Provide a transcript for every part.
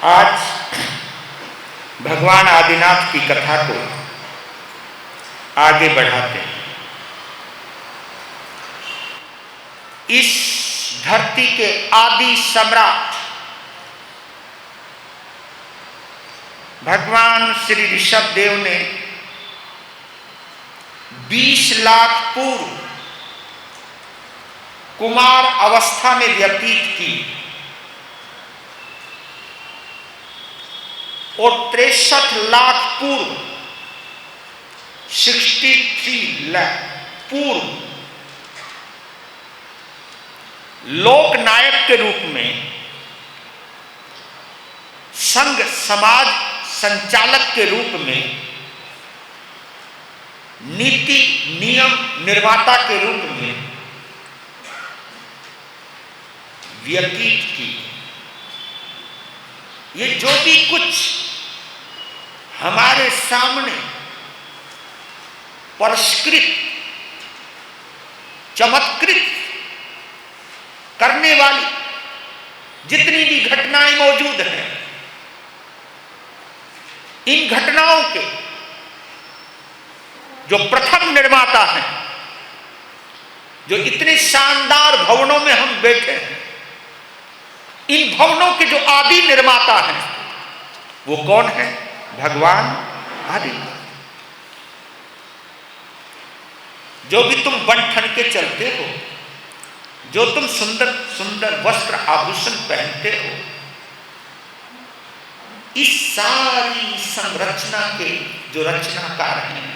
आज भगवान आदिनाथ की कथा को आगे बढ़ाते हैं। इस धरती के आदि सम्राट भगवान श्री ऋषभ देव ने 20 लाख पूर्व कुमार अवस्था में व्यतीत की और 63 लाख पूर्व 63 लाख पूर्व लोकनायक के रूप में संघ समाज संचालक के रूप में नीति नियम निर्माता के रूप में व्यतीत की। ये जो भी कुछ हमारे सामने परिष्कृत चमत्कृत करने वाली जितनी भी घटनाएं मौजूद हैं, इन घटनाओं के जो प्रथम निर्माता हैं, जो इतने शानदार भवनों में हम बैठे हैं, इन भवनों के जो आदि निर्माता हैं वो कौन है? भगवान आदिनाथ। जो भी तुम बन ठन के चलते हो, जो तुम सुंदर सुंदर वस्त्र आभूषण पहनते हो, इस सारी संरचना के जो रचनाकार हैं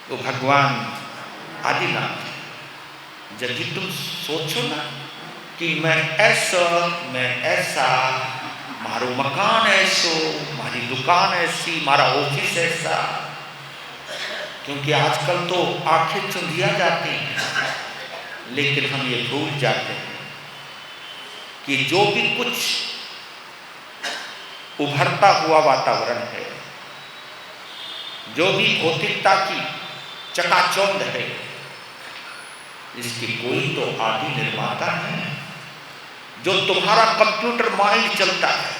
वो भगवान आदिनाथ है। जब भी तुम सोचो ना कि मैं ऐसा, मारो मकान ऐसो, मारी दुकान ऐसी, मारा ऑफिस ऐसा, क्योंकि आजकल तो आंखें चुंधिया जाती हैं, लेकिन हम ये भूल जाते हैं कि जो भी कुछ उभरता हुआ वातावरण है, जो भी भौतिकता की चकाचौंध है, इसकी कोई तो आदि निर्माता है। जो तुम्हारा कंप्यूटर माइंड चलता है,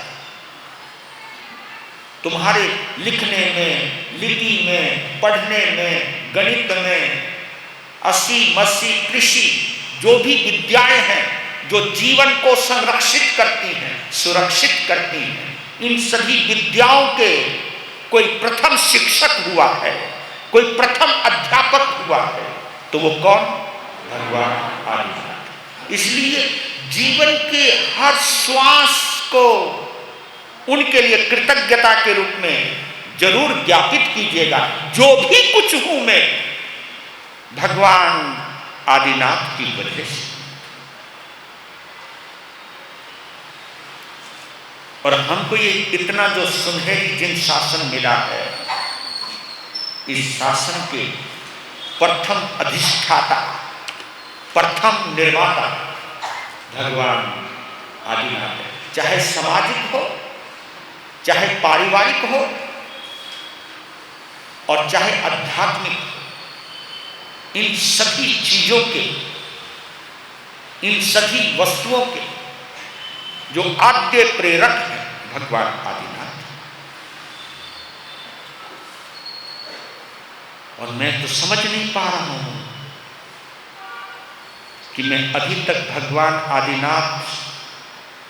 तुम्हारे लिखने में, लिपि में, पढ़ने में, गणित में, अस्सी मस्सी कृषि, जो भी विद्याएं हैं जो जीवन को संरक्षित करती हैं, सुरक्षित करती हैं, इन सभी विद्याओं के कोई प्रथम शिक्षक हुआ है, कोई प्रथम अध्यापक हुआ है, तो वो कौन? भगवान आदिनाथ। इसलिए जीवन के हर श्वास को उनके लिए कृतज्ञता के रूप में जरूर ज्ञापित कीजिएगा। जो भी कुछ हूं मैं, भगवान आदिनाथ की वजह से। और हमको ये इतना जो सुनहरी जिन शासन मिला है, इस शासन के प्रथम अधिष्ठाता, प्रथम निर्माता भगवान आदिनाथ है। चाहे सामाजिक हो, चाहे पारिवारिक हो, और चाहे आध्यात्मिक हो, इन सभी चीजों के, इन सभी वस्तुओं के जो आद्य प्रेरक है भगवान आदिनाथ। और मैं तो समझ नहीं पा रहा हूं कि मैं अभी तक भगवान आदिनाथ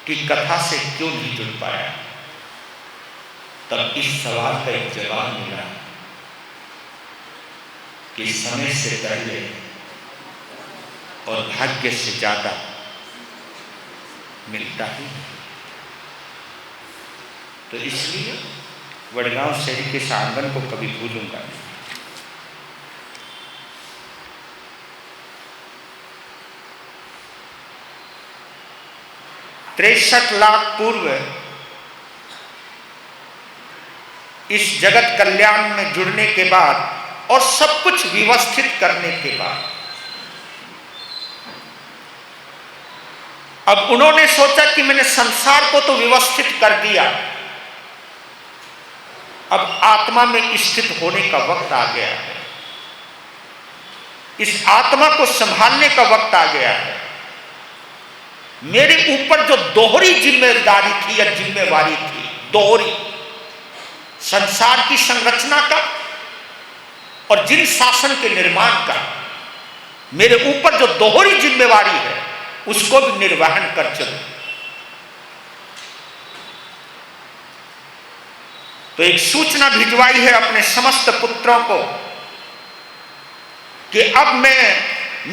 की कथा से क्यों नहीं जुड़ पाया। तब इस सवाल का एक जवाब मिला कि समय से पहले और भाग्य से ज्यादा मिलता ही। तो इसलिए वडगांव शहर के आंगन को कभी भूलूंगा नहीं। 63 लाख पूर्व इस जगत कल्याण में जुड़ने के बाद और सब कुछ व्यवस्थित करने के बाद अब उन्होंने सोचा कि मैंने संसार को तो व्यवस्थित कर दिया, अब आत्मा में स्थित होने का वक्त आ गया है, इस आत्मा को संभालने का वक्त आ गया है। मेरे ऊपर जो दोहरी जिम्मेदारी थी या जिम्मेवारी थी, दोहरी, संसार की संरचना का और जिन शासन के निर्माण का मेरे ऊपर जो दोहरी जिम्मेवारी है, उसको भी निर्वहन कर चलूं। तो एक सूचना भिजवाई है अपने समस्त पुत्रों को कि अब मैं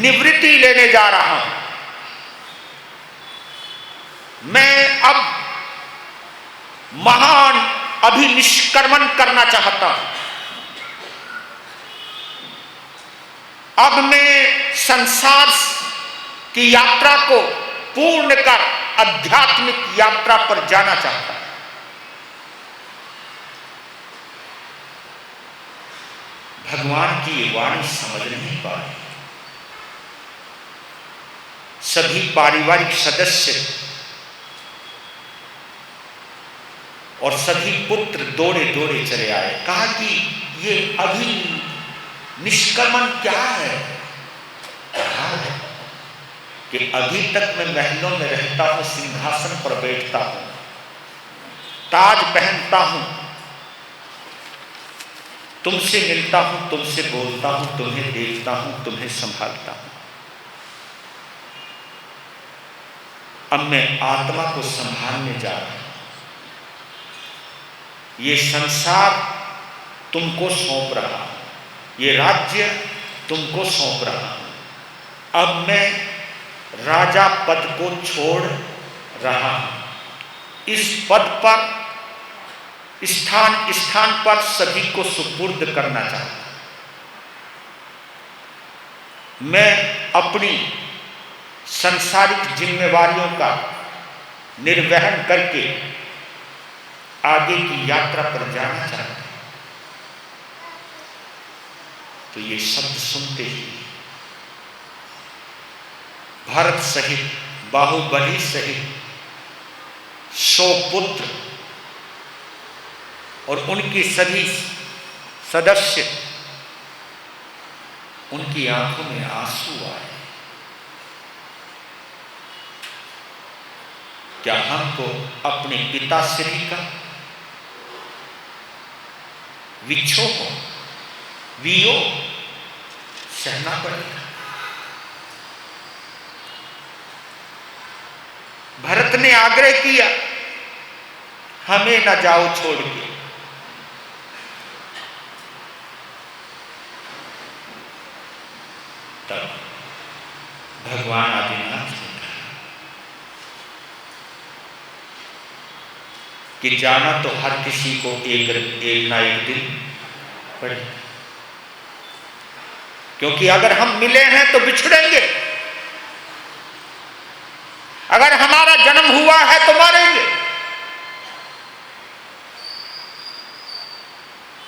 निवृत्ति लेने जा रहा हूं। मैं अब महान अभिनिष्क्रमण करना चाहता हूं। अब मैं संसार की यात्रा को पूर्ण कर आध्यात्मिक यात्रा पर जाना चाहता हूं। भगवान की ये वाणी समझ नहीं पा रही। सभी पारिवारिक सदस्य और सभी पुत्र दौड़े दौड़े चले आए। कहा कि ये अभी निष्क्रमण क्या है? कहा है कि अभी तक मैं महलों में रहता हूं, सिंहासन पर बैठता हूं, ताज पहनता हूं, तुमसे मिलता हूं, तुमसे बोलता हूं, तुम्हें देखता हूं, तुम्हें संभालता हूं। अब मैं आत्मा को संभालने जा रहा हूं। ये संसार तुमको सौंप रहा हूं, ये राज्य तुमको सौंप रहा हूं। अब मैं राजा पद को छोड़ रहा हूं। इस पद पर स्थान स्थान पर सभी को सुपुर्द करना चाहता हूं। मैं अपनी सांसारिक जिम्मेवारियों का निर्वहन करके आगे की यात्रा पर जाना चाहता हूं। तो ये शब्द सुनते ही भारत सहित, बाहुबली सहित 100 पुत्र और उनके सभी सदस्य, उनकी आंखों में आंसू आए। क्या हमको अपने पिताश्री का विक्षोभ, वियोग सहना पड़ेगा? भरत ने आग्रह किया, हमें न जाओ छोड़ के। तब भगवान आदिनाथ ने कहा कि जाना तो हर किसी को एक ना एक दिन पड़ेगा, क्योंकि अगर हम मिले हैं तो बिछड़ेंगे, अगर हमारा जन्म हुआ है तो मरेंगे।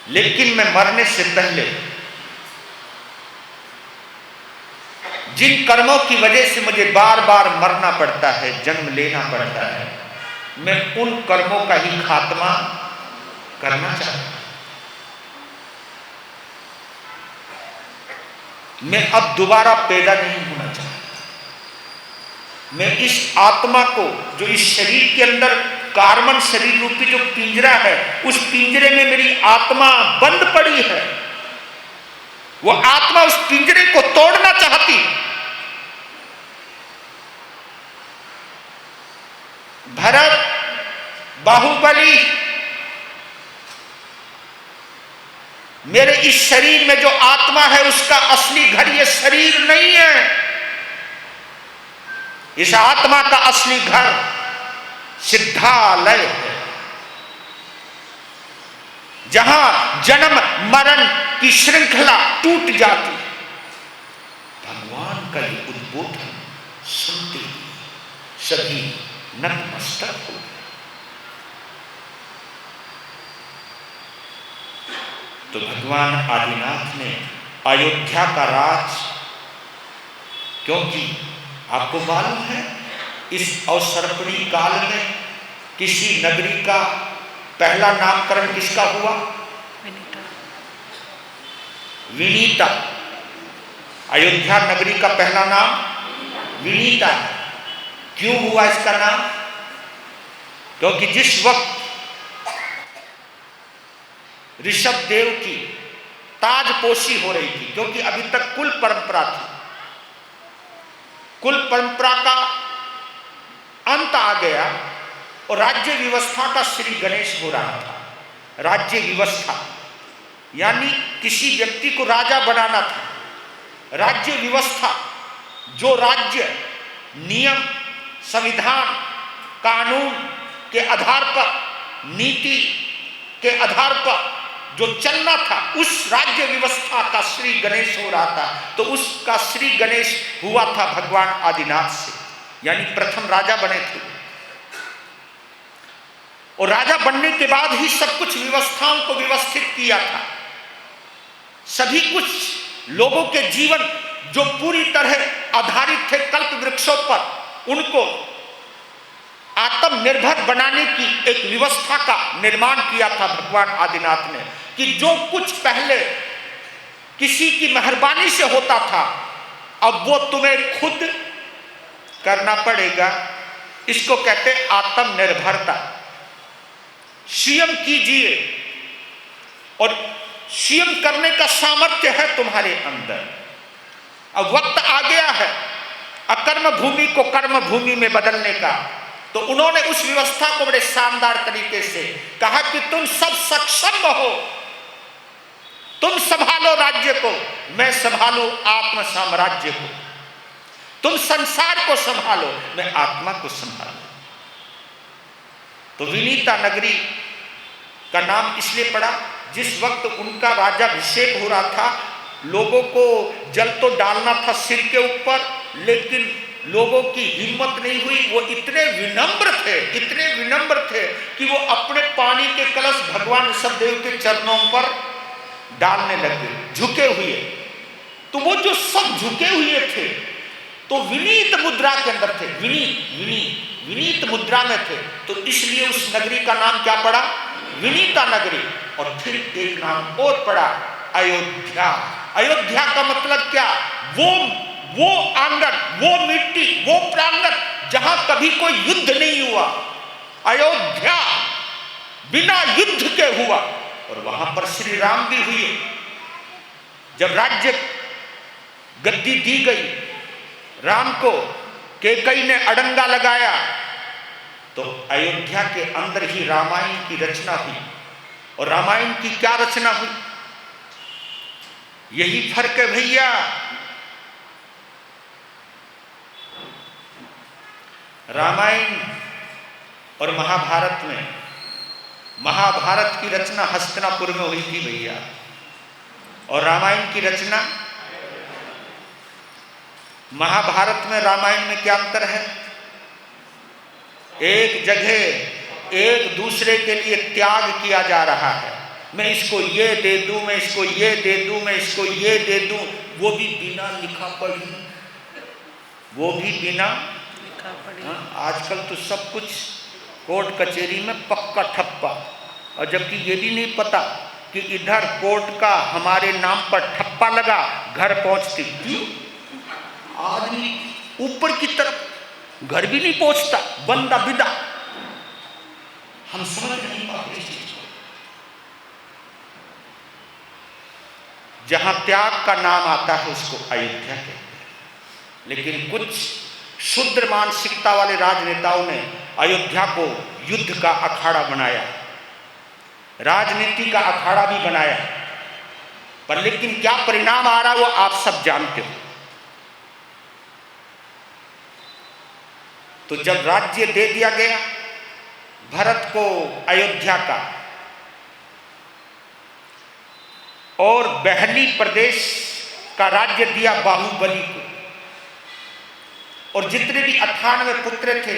लेकिन मैं मरने से पहले जिन कर्मों की वजह से मुझे बार बार mरना पड़ता है, जन्म लेना पड़ता है, मैं उन कर्मों का ही खात्मा करना चाहता हूं। मैं अब दोबारा पैदा नहीं होना चाहता। मैं इस आत्मा को, जो इस शरीर के अंदर कार्बन शरीर रूपी जो पिंजरा है, उस पिंजरे में मेरी आत्मा बंद पड़ी है, वो आत्मा उस पिंजरे को तोड़ना चाहती है। भरत, बाहुबली, मेरे इस शरीर में जो आत्मा है उसका असली घर ये शरीर नहीं है। इस आत्मा का असली घर सिद्धालय है, जहां जन्म मरण की श्रृंखला टूट जाती है। भगवान का ये उद्बोधन सुनते ही सभी नतमस्तक हो गए। तो भगवान आदिनाथ ने अयोध्या का राज, क्योंकि आपको मालूम है इस अवसर्पणी काल में किसी नगरी का पहला नामकरण किसका हुआ? विनीता। अयोध्या नगरी का पहला नाम विनीता है। क्यों हुआ इसका नाम? क्योंकि जिस वक्त ऋषभ देव की ताजपोशी हो रही थी, क्योंकि अभी तक कुल परंपरा थी, कुल परंपरा का अंत आ गया और राज्य व्यवस्था का श्री गणेश हो रहा था। राज्य व्यवस्था यानी किसी व्यक्ति को राजा बनाना था। राज्य व्यवस्था जो राज्य नियम, संविधान, कानून के आधार पर, नीति के आधार पर जो चलना था, उस राज्य व्यवस्था का श्री गणेश हो रहा था। तो उसका श्री गणेश हुआ था भगवान आदिनाथ से, यानी प्रथम राजा बने थे। और राजा बनने के बाद ही सब कुछ व्यवस्थाओं को व्यवस्थित किया था। सभी कुछ लोगों के जीवन जो पूरी तरह आधारित थे कल्प वृक्षों पर, उनको आत्मनिर्भर बनाने की एक व्यवस्था का निर्माण किया था भगवान आदिनाथ ने, कि जो कुछ पहले किसी की मेहरबानी से होता था, अब वो तुम्हें खुद करना पड़ेगा। इसको कहते हैं आत्मनिर्भरता। स्वयं कीजिए, और स्वयं करने का सामर्थ्य है तुम्हारे अंदर। अब वक्त आ गया है अकर्म भूमि को कर्म भूमि में बदलने का। तो उन्होंने उस व्यवस्था को बड़े शानदार तरीके से कहा कि तुम सब सक्षम हो, तुम संभालो राज्य को, मैं संभालू आत्म साम्राज्य को। तुम संसार को संभालो, मैं आत्मा को संभालू। तो विनीता नगरी का नाम इसलिए पड़ा, जिस वक्त उनका राज्याभिषेक हो रहा था, लोगों को जल तो डालना था सिर के ऊपर, लेकिन लोगों की हिम्मत नहीं हुई। वो इतने विनम्र थे कि वो अपने पानी के कलश भगवान ऋषभदेव के चरणों पर डालने लगे, झुके हुए। तो वो जो सब झुके हुए थे, तो विनीत मुद्रा के अंदर थे, विनीत मुद्रा में थे। तो इसलिए उस नगरी का नाम क्या पड़ा? विनीता नगरी। और फिर एक नाम और पड़ा, अयोध्या। अयोध्या का मतलब क्या? वो आंगन, वो मिट्टी, वो प्रांगण जहां कभी कोई युद्ध नहीं हुआ। अयोध्या बिना युद्ध के हुआ, और वहां पर श्री राम भी हुए। जब राज्य गद्दी दी गई राम को, कैकेयी ने अड़ंगा लगाया, तो अयोध्या के अंदर ही रामायण की रचना हुई। और रामायण की क्या रचना हुई? यही फर्क है भैया। रामायण और महाभारत में, महाभारत की रचना हस्तिनापुर में हुई थी भैया, और रामायण की रचना, महाभारत में रामायण में क्या अंतर है? एक जगह एक दूसरे के लिए त्याग किया जा रहा है। मैं इसको ये दे दूं, मैं इसको ये दे दूं, मैं इसको ये दे दूं, वो भी बिना लिखा पढ़ी, वो भी बिना लिखा पढ़ी। आजकल तो सब कुछ कोर्ट कचहरी में पक्का ठप्पा, और जबकि ये भी नहीं पता कि इधर कोर्ट का हमारे नाम पर ठप्पा लगा, घर पहुंचती क्यों? आदमी ऊपर की तरफ घर भी नहीं पहुंचता, बंदा बिदा। हम समझ नहीं पाते इस चीज को। जहां त्याग का नाम आता है उसको अयोध्या कहते हैं। लेकिन कुछ शुद्र मानसिकता वाले राजनेताओं ने अयोध्या को युद्ध का अखाड़ा बनाया, राजनीति का अखाड़ा भी बनाया, पर लेकिन क्या परिणाम आ रहा है वो आप सब जानते हो। तो जब राज्य दे दिया गया भरत को अयोध्या का, और बहली प्रदेश का राज्य दिया बाहुबली को, और जितने भी 98 पुत्र थे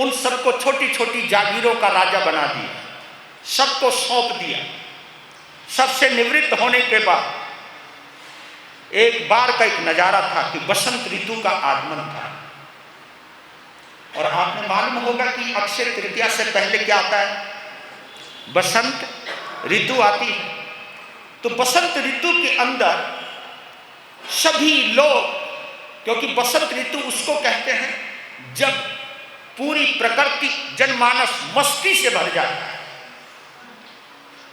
उन सबको छोटी छोटी जागीरों का राजा बना दिया, सबको सौंप दिया। सबसे निवृत्त होने के बाद एक बार का एक नजारा था कि बसंत ऋतु का आगमन था। और आपने मालूम होगा कि अक्षय तृतीया से पहले क्या आता है? बसंत ऋतु आती है। तो बसंत ऋतु के अंदर सभी लोग, क्योंकि बसंत ऋतु उसको कहते हैं जब पूरी प्रकृति जनमानस मस्ती से भर जाता है,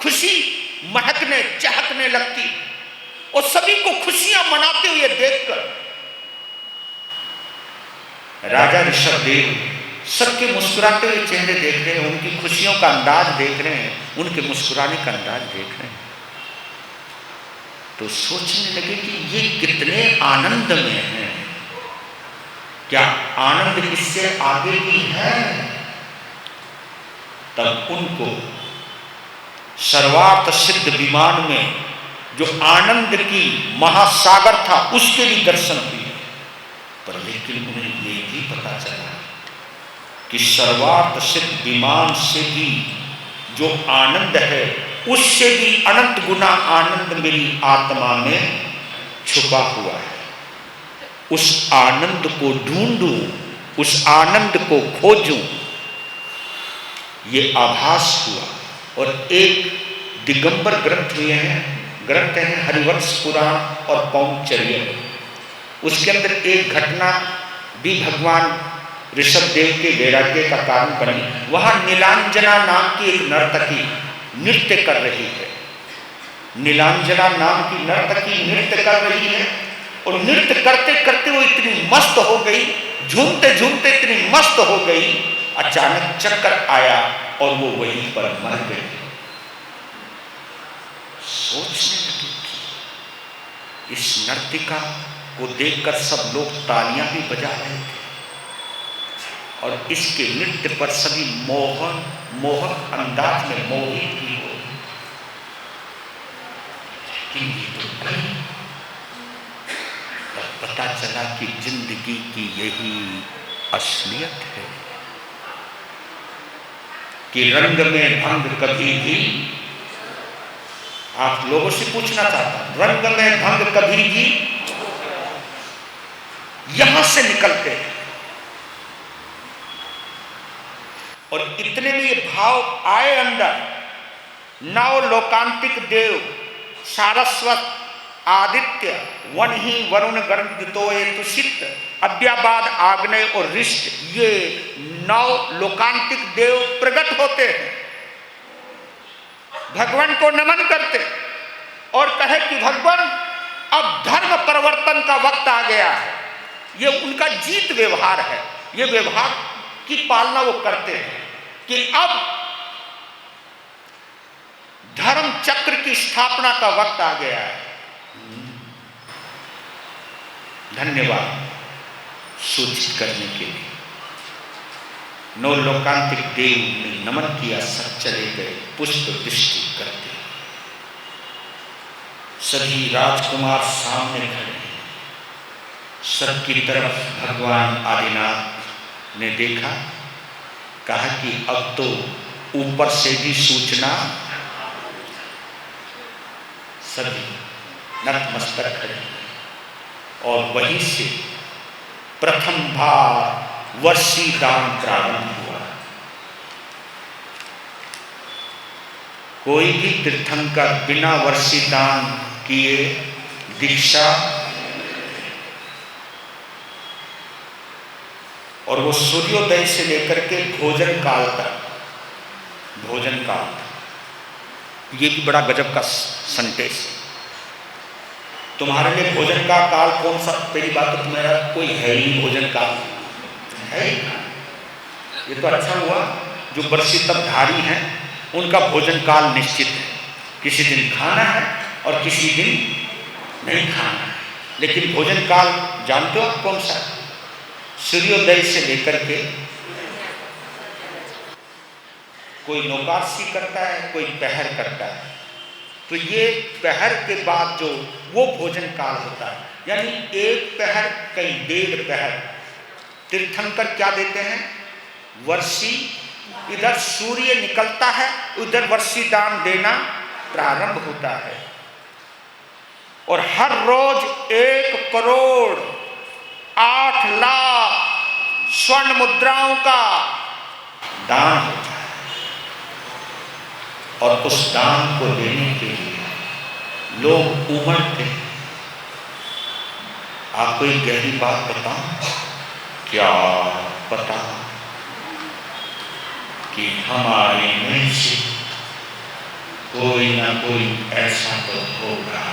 खुशी महकने चहकने लगती और सभी को खुशियां मनाते हुए देखकर राजा ऋषभदेव सबके मुस्कुराते हुए चेहरे देख रहे हैं, उनकी खुशियों का अंदाज देख रहे हैं, उनके मुस्कुराने का अंदाज देख रहे हैं, तो सोचने लगे कि ये कितने आनंद में हैं, क्या आनंद इससे आगे भी है? तब उनको सर्वार्थ सिद्ध विमान में जो आनंद की महासागर था उसके भी दर्शन हुए, पर लेकिन उन्हें ये भी पता चला कि सर्वार्थ सिद्ध विमान से भी जो आनंद है उससे भी अनंत गुना आनंद मेरी आत्मा में छुपा हुआ है। उस आनंद को ढूंढूं, उस आनंद को खोजूं, ये आभास हुआ। और एक दिगंबर ग्रंथ हैं हरिवंश पुराण और पौंचर्य, उसके अंदर एक घटना भी भगवान ऋषभदेव के वैराग्य का कारण बनी। वहां नीलांजना नाम की एक नर्तकी नृत्य कर रही है, नीलांजना नाम की नर्तकी नृत्य कर रही है और नृत्य करते करते वो इतनी मस्त हो गई, झूमते झूमते इतनी मस्त हो गई, अचानक चक्कर आया और वो वहीं पर मर गई। सोचने लगी कि इस नर्तिका को देखकर सब लोग तालियां भी बजा रहे थे और इसके नृत्य पर सभी मोहक अंदाज में मोहित भी हो, लेकिन ये तो गई। तब पता चला कि जिंदगी की यही असलियत है कि रंग में भंग कभी भी, आप लोगों से पूछना चाहता हूं, रंग में भंग कभी भी यहां से निकलते हैं। और इतने में ये भाव आए अंदर, नव लोकांतिक देव सारस्वत आदित्य वन ही वरुण गर्दितोये तुषित अव्याबाद आग्नेय और रिष्ट, ये नव लोकांतिक देव प्रकट होते हैं, भगवान को नमन करते और कहे कि भगवान अब धर्म परिवर्तन का वक्त आ गया है। ये उनका जीत व्यवहार है, ये व्यवहार की पालना वो करते हैं कि अब धर्म चक्र की स्थापना का वक्त आ गया है। धन्यवाद सूचित करने के लिए। नौ लोकांतिक देव ने नमन किया, सब चले गए पुष्प दृष्टि करते। सभी राजकुमार सामने खड़े हैं, सबकी तरफ भगवान आदिनाथ ने देखा, कहा कि अब तो ऊपर से भी सूचना। सभी नतमस्तक खड़े और वहीं से प्रथम बार वर्षी दान प्रारंभ हुआ। कोई भी तीर्थंकर बिना वर्षी दान किए दीक्षा, और वो सूर्योदय से लेकर के भोजन काल तक, ये भी बड़ा गजब का संदेश। तुम्हारे लिए भोजन का काल कौन सा? पहली बात तो तुम्हारा कोई है ही भोजन काल है। ये तो अच्छा हुआ जो वर्षी तपधारी हैं उनका भोजन काल निश्चित है, किसी दिन खाना है और किसी दिन नहीं खाना है। लेकिन भोजन काल जानते हो आप कौन सा? सूर्योदय से लेकर के, कोई नौकाशी करता है, कोई पहर करता है, तो ये पहर के बाद जो वो भोजन काल होता है, यानी एक पहर कई 1.5 पहर तीर्थंकर क्या देते हैं? वर्षी। इधर सूर्य निकलता है, उधर वर्षी दान देना प्रारंभ होता है और हर रोज 1 करोड़ 8 लाख स्वर्ण मुद्राओं का दान होता है। और उस दान को देने के लिए लोग उमड़ते हैं। आपको एक गहरी बात बताऊं? क्या पता कि हमारे में से कोई ना कोई ऐसा तो होगा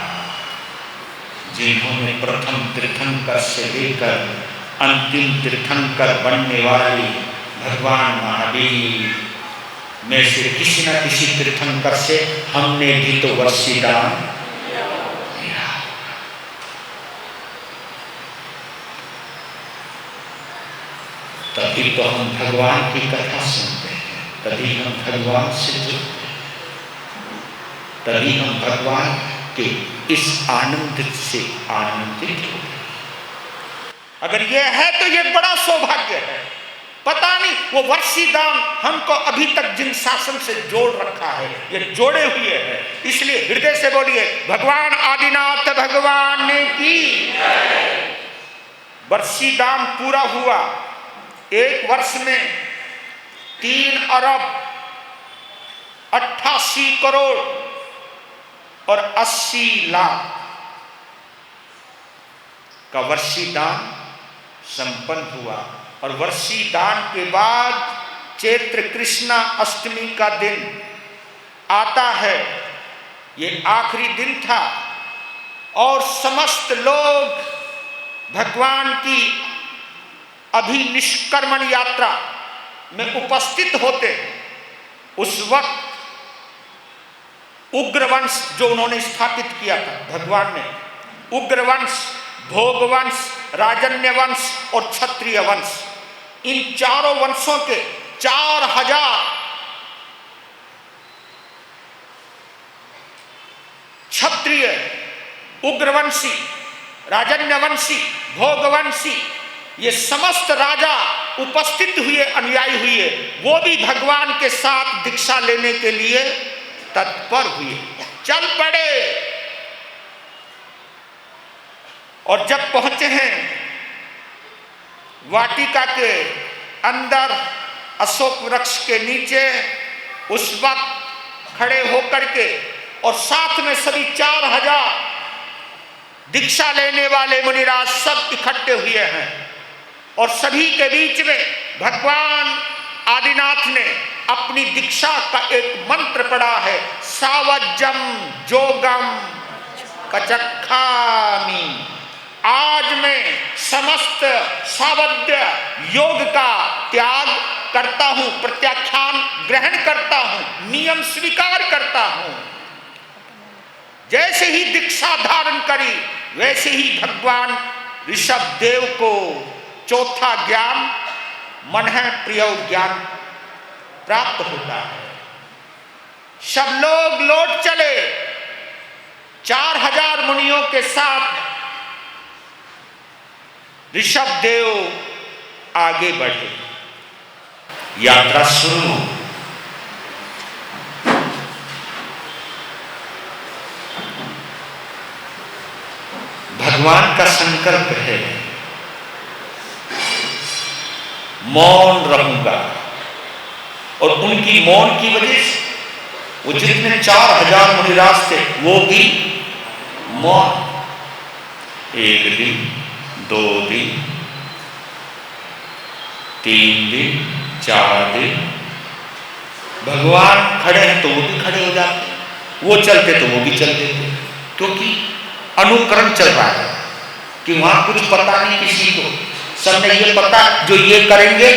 जिन्होंने प्रथम तीर्थंकर से लेकर अंतिम तीर्थंकर बनने वाले भगवान महावीर में से किसी न किसी तीर्थंकर से हमने भी तो वरदान लिया। तभी तो हम भगवान की कथा सुनते हैं, तभी हम भगवान से जुड़ते हैं, तभी हम भगवान के इस आनंद से आनंदित हो। अगर यह है तो यह बड़ा सौभाग्य है। पता नहीं वो वर्षीदान हमको अभी तक जिन शासन से जोड़ रखा है, ये जोड़े हुए हैं। इसलिए हृदय से बोलिए भगवान आदिनाथ भगवान ने की। वर्षीदान पूरा हुआ। एक वर्ष में 3 अरब 88 करोड़ और 80 लाख का वर्षीदान संपन्न हुआ। और वर्षीदान के बाद चैत्र कृष्णा अष्टमी का दिन आता है। ये आखिरी दिन था और समस्त लोग भगवान की अभिनिष्क्रमण यात्रा में उपस्थित होते। उस वक्त उग्रवंश जो उन्होंने स्थापित किया था भगवान ने, उग्रवंश, भोगवंश, राजन्यवंश और क्षत्रिय वंश, इन चारों वंशों के 4000 क्षत्रिय, उग्रवंशी, राजन्यवंशी, भोगवंशी, ये समस्त राजा उपस्थित हुए, अनुयायी हुए। वो भी भगवान के साथ दीक्षा लेने के लिए तत्पर हुए, चल पड़े। और जब पहुंचे हैं वाटिका के अंदर अशोक वृक्ष के नीचे, उस वक्त खड़े होकर के और साथ में सभी 4000 दीक्षा लेने वाले मुनिराज सब इकट्ठे हुए हैं। और सभी के बीच में भगवान आदिनाथ ने अपनी दीक्षा का एक मंत्र पढ़ा है, सावज्जम जोगम कचखामी। आज मैं समस्त सावध्य योग का त्याग करता हूं, प्रत्याख्यान ग्रहण करता हूं, नियम स्वीकार करता हूं। जैसे ही दीक्षा धारण करी वैसे ही भगवान ऋषभ देव को चौथा ज्ञान मन है प्रिय ज्ञान प्राप्त होता है। सब लोग लौट चले 4000 मुनियों के साथ। ऋषभ देव आगे बढ़े, यात्रा शुरू। भगवान का संकल्प है मौन रहूंगा, और उनकी मौन की वजह से वो जितने 4000 मुनिराज थे वो भी मौन। 1 दिन, 2 दिन, 3 दिन, 4 दिन, भगवान खड़े हैं तो वो भी खड़े हो जाते, वो चलते तो वो भी चल देते, क्योंकि अनुकरण चल रहा है कि वहां कुछ पता नहीं किसी को। सबने ये पता जो ये करेंगे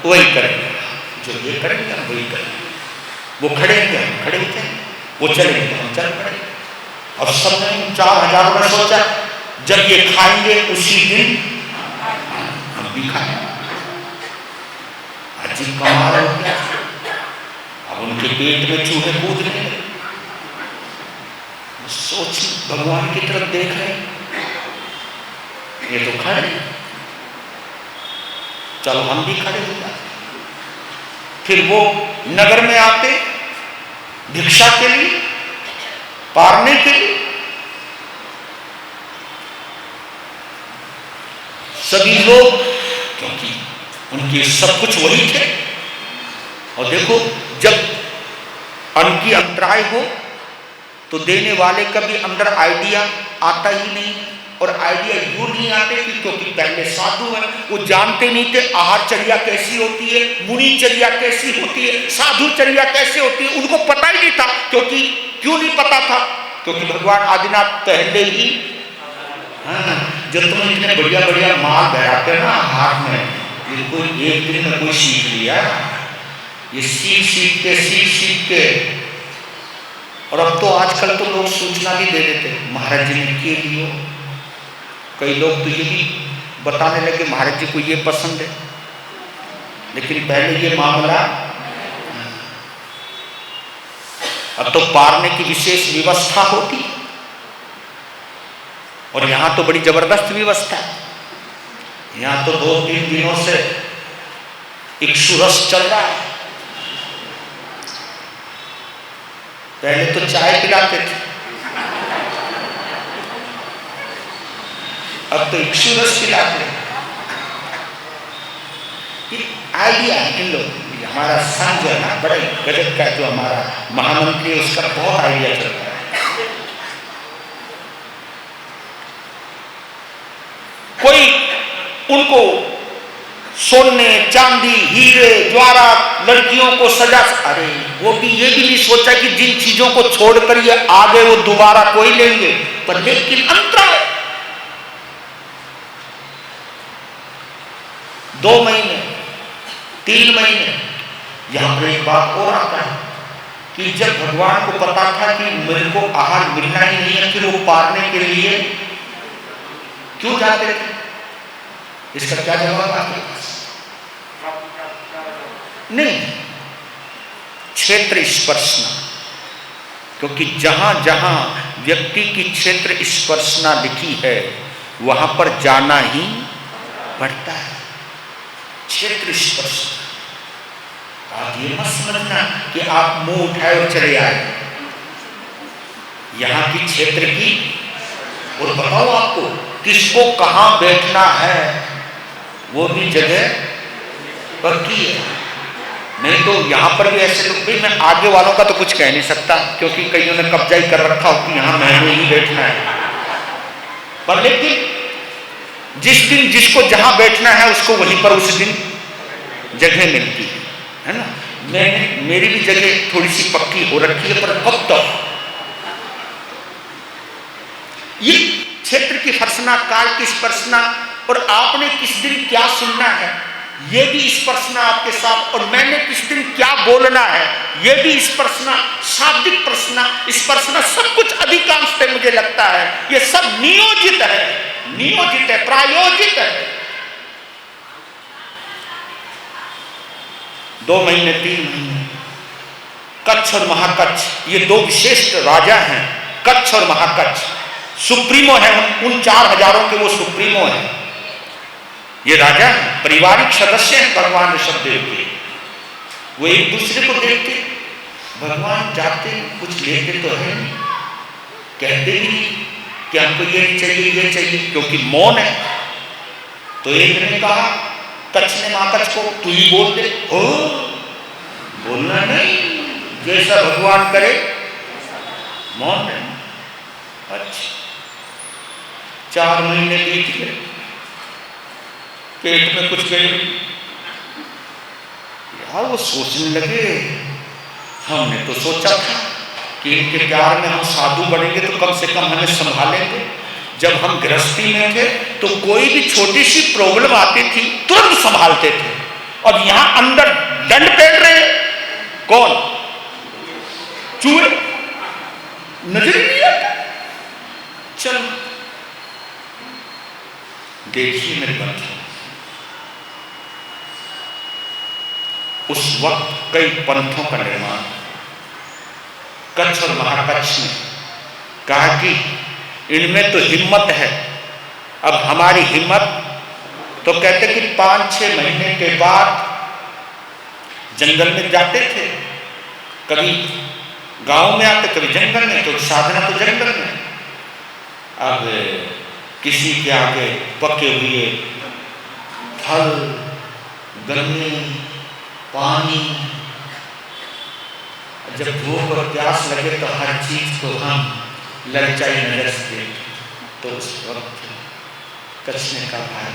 वही करेंगे, जो ये करेंगे हम वही करेंगे। वो खड़े हैं हम खड़े होते हैं, वो चलेंगे तो हम चल पड़े। और सबने 4000 में सोचा जब ये खाएंगे उसी दिन हम भी खाएंगे। अजीब कमाल हो गया। अब उनके पेट में चूहे कूद रहे, सोच भगवान की तरफ देख रहे, ये तो खड़े, चलो हम भी खड़े हो जाते। फिर वो नगर में आते भिक्षा के लिए, पारने के लिए। सभी लोग, क्योंकि उनके सब कुछ वही थे। और देखो जब अन्न की अंतराय हो तो देने वाले का भी अंदर आइडिया आता ही नहीं, और आइडिया यूं नहीं आते कि क्योंकि पहले साधु हैं, वो जानते नहीं थे आहारचर्या कैसी होती है, मुनिचर्या कैसी होती है, साधुचर्या कैसे होती है, उनको पता ही नहीं था। क्योंकि क्यों नहीं पता था? क्योंकि भगवान आदिनाथ पहले ही, हाँ, जब तुम इतने बढ़िया बढ़िया माल बहराते ना हाथ में, ये कोई एक दिन में कोई सीख लिया, ये सीख के और अब तो आजकल तो लोग सूचना भी दे देते, महाराज जी ने के लिए। कई लोग तो ये भी बताने लगे महाराज जी को ये पसंद है, लेकिन पहले ये मामला, अब तो पारने की विशेष व्यवस्था होती, और यहां तो बड़ी जबरदस्त व्यवस्था है। यहां तो 2-3 दिनों से इक्षुरस चल रहा है। पहले तो चाय पिलाते थे, अब तो इक्षुरस पिलाते हैं। आइडिया है इन लोग, हमारा संघ है ना, बड़े गजब का जो हमारा महामंत्री है, उसका बहुत आइडिया चलता है। कोई उनको सोने चांदी हीरे ज्वारात लड़कियों को सजा, अरे वो भी ये भी नहीं सोचा कि जिन चीजों को छोड़कर ये आगे वो दोबारा कोई लेंगे, पर लेकिन अंतर 2 महीने 3 महीने। यहां पर एक बात और आता है कि जब भगवान को पता था कि मेरे को आहार मिलना ही नहीं है, फिर वो पारने के लिए क्यों जाते थे? इसका क्या जवाब आपके पास? नहीं, क्षेत्र स्पर्शना, क्योंकि जहां जहां व्यक्ति की क्षेत्र स्पर्शना लिखी है वहां पर जाना ही पड़ता है। क्षेत्र स्पर्शना, आप ये मत समझना कि आप मुंह उठाए और चले आए, यहां की क्षेत्र की। और बताओ आपको किसको कहां बैठना है, वो भी जगह पक्की है। नहीं तो यहां पर भी ऐसे लोग, भाई मैं आगे वालों का तो कुछ कह नहीं सकता, क्योंकि कईयों ने कब्जा ही कर रखा हो कि यहां मैंने ही बैठना है। पर लेकिन जिस दिन जिसको जहां बैठना है उसको वहीं पर उस दिन जगह मिलती है ना। मेरी भी जगह थोड़ी सी पक्की हो रखी है, पर कब तक? ये क्षेत्र की स्पर्शना, काल की स्पर्शना, और आपने किस दिन क्या सुनना है ये भी स्पर्शना आपके साथ, और मैंने किस दिन क्या बोलना है ये भी स्पर्शना, शाब्दिक प्रश्ना स्पर्शना, सब कुछ अधिकांश मुझे लगता है ये सब नियोजित है, प्रायोजित है। 2 महीने 3 महीने कच्छ और महाकच्छ, ये 2 विशिष्ट राजा हैं। कच्छ और महाकच्छ सुप्रीमो है, उन 4000 के वो सुप्रीमो है। ये राजा पारिवारिक सदस्य हैं भगवान ऋषभदेव के। वो एक दूसरे को देखते, भगवान जाते कुछ लेते तो है नहीं, कहते भी नहीं कि हमको ये चाहिए, क्योंकि मौन है। तो एक ने कहा, कच्छ ने महाकच्छ को, तू ही बोल दे। ओ बोलना नहीं, जैसा भगवान करे, मौन है। अच्छा, 4 महीने बीत गए, पेट में कुछ गए यार। वो सोचने लगे, हमने तो सोचा था कि इनके प्यार में हम साधु बनेंगे तो कम से कम हमें संभालेंगे। जब हम गृहस्थी में थे तो कोई भी छोटी सी प्रॉब्लम आती थी तुरंत संभालते थे, और यहां अंदर दंड पेड़ रहे। कौन? चूहे, नजर नहीं आता। चल देखिए मेरे बंधु, उस वक्त कई पंथों का निर्माण, कच्छ और महाकच्छ ने कहा कि इनमें तो हिम्मत है, अब हमारी हिम्मत। तो कहते कि 5-6 महीने के बाद जंगल में जाते थे, कभी गांव में आते, कभी जंगल में, तो साधना तो जंगल में। अब किसी के आगे पके हुए फल, गन्ने, पानी, जब भूख और प्यास लगे तो हर चीज को हम ललचाई नजर से देखते। तो उस वक्त कच्छ ने कहा भाई,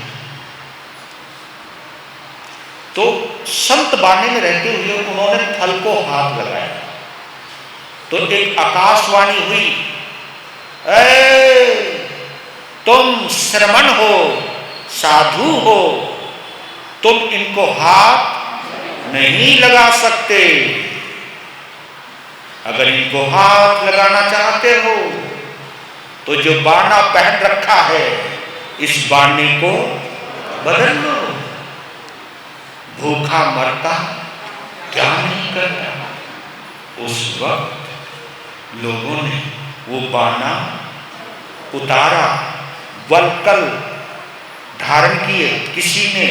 तो संत बाने में रहते हुए उन्होंने थल को हाथ लगाया, तो एक आकाशवाणी हुई, तुम श्रमण हो, साधु हो, तुम इनको हाथ नहीं लगा सकते। अगर इनको हाथ लगाना चाहते हो तो जो बाना पहन रखा है इस बाने को बदल लो। भूखा मरता क्या नहीं करता। उस वक्त लोगों ने वो बाना उतारा, वलकल धारण किए, किसी ने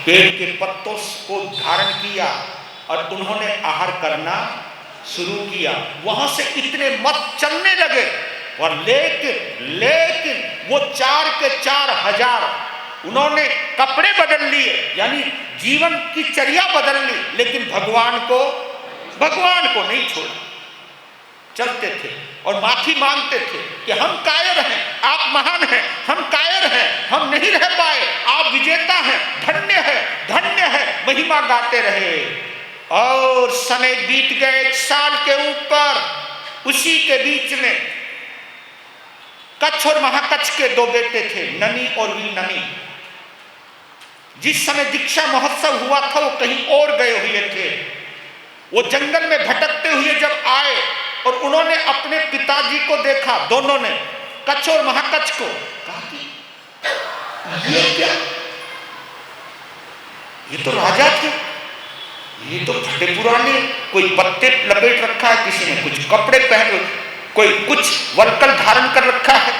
पेड़ के पत्तों को धारण किया और उन्होंने आहार करना शुरू किया। वहां से इतने मत चलने लगे, और लेकिन वो 4 के 4,000 उन्होंने कपड़े बदल लिए, यानी जीवन की चर्या बदल ली, लेकिन भगवान को नहीं छोड़ा। चलते थे और माफी मांगते थे कि हम कायर हैं, आप महान हैं, हम कायर हैं, हम नहीं रह पाए, आप विजेता हैं, धन्य है, महिमा गाते रहे। और समय बीत गए 1 साल के ऊपर। उसी के बीच में कच्छ और महाकच्छ के 2 बेटे थे, नमी और विनमी। जिस समय दीक्षा महोत्सव हुआ था वो कहीं और गए हुए थे। वो जंगल में भटकते हुए जब आए और उन्होंने अपने पिताजी को देखा, दोनों ने, कच्छ और महाकच्छ को, कहा कि ये क्या, ये तो राजा थे, ये तो फटे पुराने, कोई पत्ते लपेट रखा है, किसी ने कुछ कपड़े पहन, कोई कुछ वलकल धारण कर रखा है।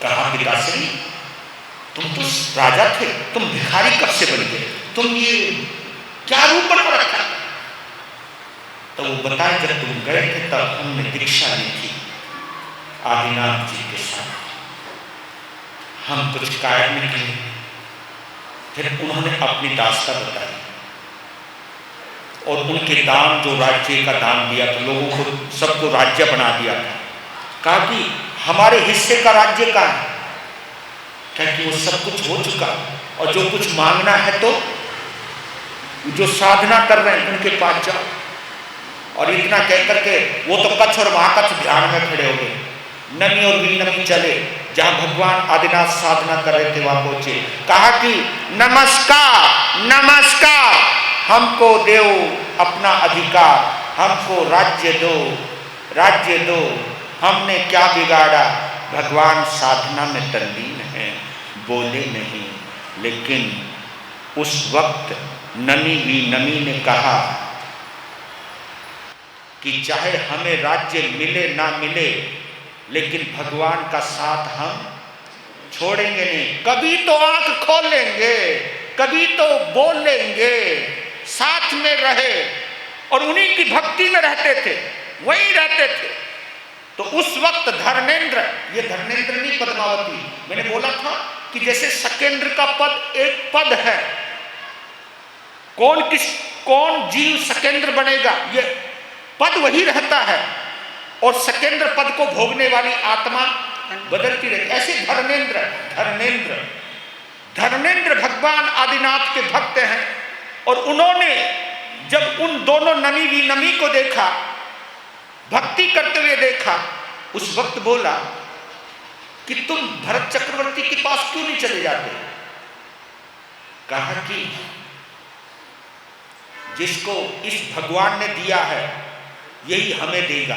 कहा पिताश्री, तुम तो राजा थे, तुम भिखारी कब से बन गए, तुम ये क्या रूप बना रखा। तो वो बताए, जब तुम गए थे तब हमने दीक्षा ली थी आदिनाथ जी के साथ, हम कुछ कायर निकले। फिर उन्होंने अपनी दास्ता बताई और उनके दान, जो राज्य का दान दिया था, लोगों को सबको राज्य बना दिया था। कहा कि हमारे हिस्से का राज्य कहाँ है, क्योंकि वो सब कुछ हो चुका, और जो कुछ मांगना है तो जो साधना कर रहे हैं उनके पास जाओ। और इतना कहकर के वो तो कच्छ और महाकच्छ ध्यान में खड़े हो गए। नमी और विनमी चले, जहां भगवान आदिनाथ साधना कर रहे थे वहां पहुंचे। कहा कि नमस्कार, हमको दो अपना अधिकार, हमको राज्य दो, हमने क्या बिगाड़ा। भगवान साधना में तल्लीन है, बोले नहीं। लेकिन उस वक्त नमी ने कहा कि चाहे हमें राज्य मिले ना मिले, लेकिन भगवान का साथ हम छोड़ेंगे नहीं। कभी तो आंख खोल लेंगे, कभी तो बोल लेंगे, साथ में रहे। और उन्हीं की भक्ति में रहते थे, वहीं रहते थे। तो उस वक्त धर्मेंद्र, ये धर्मेंद्र नहीं पद्मावती, मैंने बोला था कि जैसे सकेंद्र का पद एक पद है, कौन जीव सकेंद्र बनेगा, ये पद वही रहता है, और सकेंद्र पद को भोगने वाली आत्मा बदलती रहती। ऐसे धर्मेंद्र भगवान आदिनाथ के भक्त हैं। और उन्होंने जब उन दोनों नमी विनमी को देखा, भक्ति करते हुए देखा, उस वक्त बोला कि तुम भरत चक्रवर्ती के पास क्यों नहीं चले जाते। कहा कि जिसको इस भगवान ने दिया है यही हमें देगा,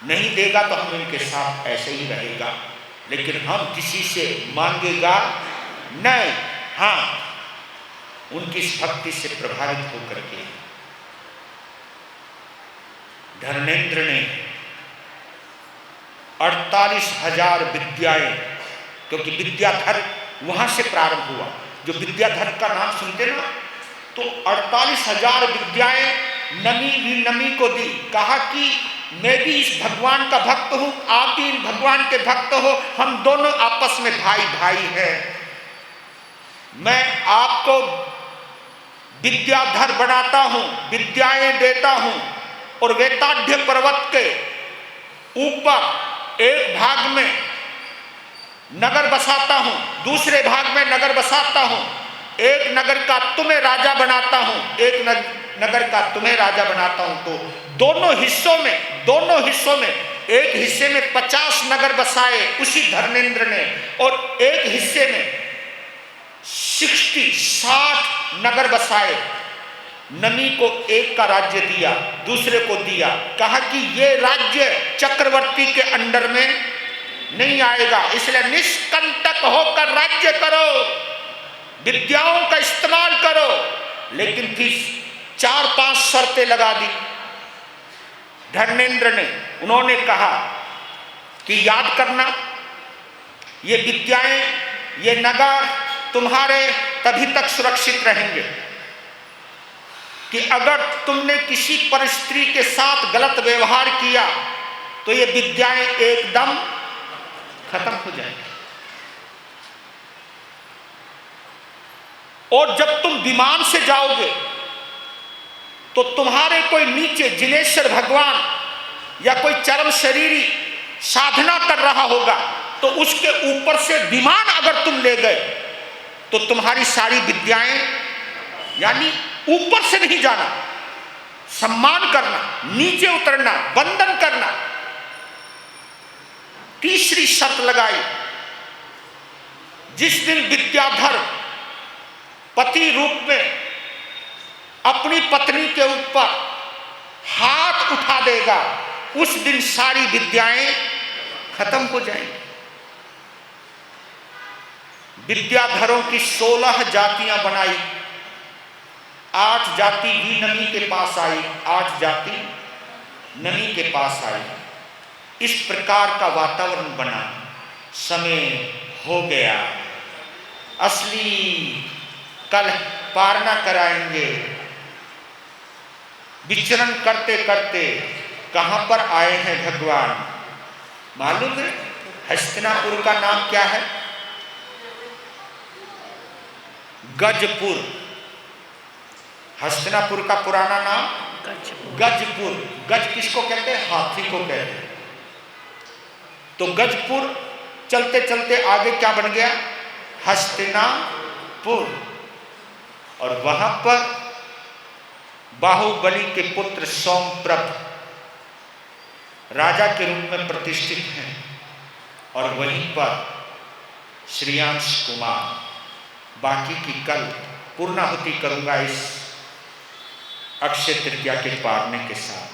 नहीं देगा तो हम इनके साथ ऐसे ही रहेगा, लेकिन हम किसी से मांगेगा नहीं। हाँ, उनकी इस भक्ति से प्रभावित होकर के धर्मेंद्र ने 48,000 विद्याएं, क्योंकि विद्याधर वहां से प्रारंभ हुआ, जो विद्याधर का नाम सुनते ना, तो 48,000 विद्याएं नमी को दी। कहा कि मैं भी इस भगवान का भक्त हूं, आप भी इन भगवान के भक्त हो, हम दोनों आपस में भाई हैं। मैं आपको विद्याधर बनाता हूं, विद्याएं देता हूं, और वेताढ़ पर्वत के ऊपर एक भाग में नगर बसाता हूं, दूसरे भाग में नगर बसाता हूं, एक नगर का तुम्हें राजा बनाता हूं, एक नगर का तुम्हें राजा बनाता हूं। तो दोनों हिस्सों में एक हिस्से में 50 नगर बसाए उसी धर्मेंद्र ने, और एक हिस्से में 60 नगर बसाए। नमी को एक का राज्य दिया, दूसरे को दिया, कहा कि ये राज्य चक्रवर्ती के अंडर में नहीं आएगा, इसलिए निष्कंटक होकर राज्य करो, विद्याओं का इस्तेमाल करो। लेकिन फिर 4-5 शर्तें लगा दी धर्मेंद्र ने। उन्होंने कहा कि याद करना, ये विद्याएं, ये नगर तुम्हारे तभी तक सुरक्षित रहेंगे कि अगर तुमने किसी परस्त्री के साथ गलत व्यवहार किया तो ये विद्याएं एकदम खत्म हो जाएंगी। और जब तुम विमान से जाओगे तो तुम्हारे कोई नीचे जिनेश्वर भगवान या कोई चरम शरीरी साधना कर रहा होगा, तो उसके ऊपर से विमान अगर तुम ले गए तो तुम्हारी सारी विद्याएं, यानी ऊपर से नहीं जाना, सम्मान करना, नीचे उतरना, वंदन करना। तीसरी शर्त लगाई, जिस दिन विद्याधर पति रूप में अपनी पत्नी के ऊपर हाथ उठा देगा, उस दिन सारी विद्याएं खत्म हो जाएंगी। विद्याधरों की 16 जातियां बनाई, 8 जाति भी नमी के पास आई, 8 जाति नमी के पास आई। इस प्रकार का वातावरण बना। समय हो गया, असली कल पारना कराएंगे। विचरण करते करते कहां पर आए हैं भगवान मालूम है? हस्तिनापुर का नाम क्या है? गजपुर। हस्तिनापुर का पुराना नाम गजपुर। गज किसको कहते हैं? हाथी को कहते हैं। तो गजपुर चलते चलते आगे क्या बन गया? हस्तिनापुर। और वहां पर बाहुबली के पुत्र सोमप्रभ राजा के रूप में प्रतिष्ठित हैं, और वहीं पर श्रेयांश कुमार। बाकी की कल पूर्णाहुति करूंगा इस अक्षय तृतीया के पारने के साथ।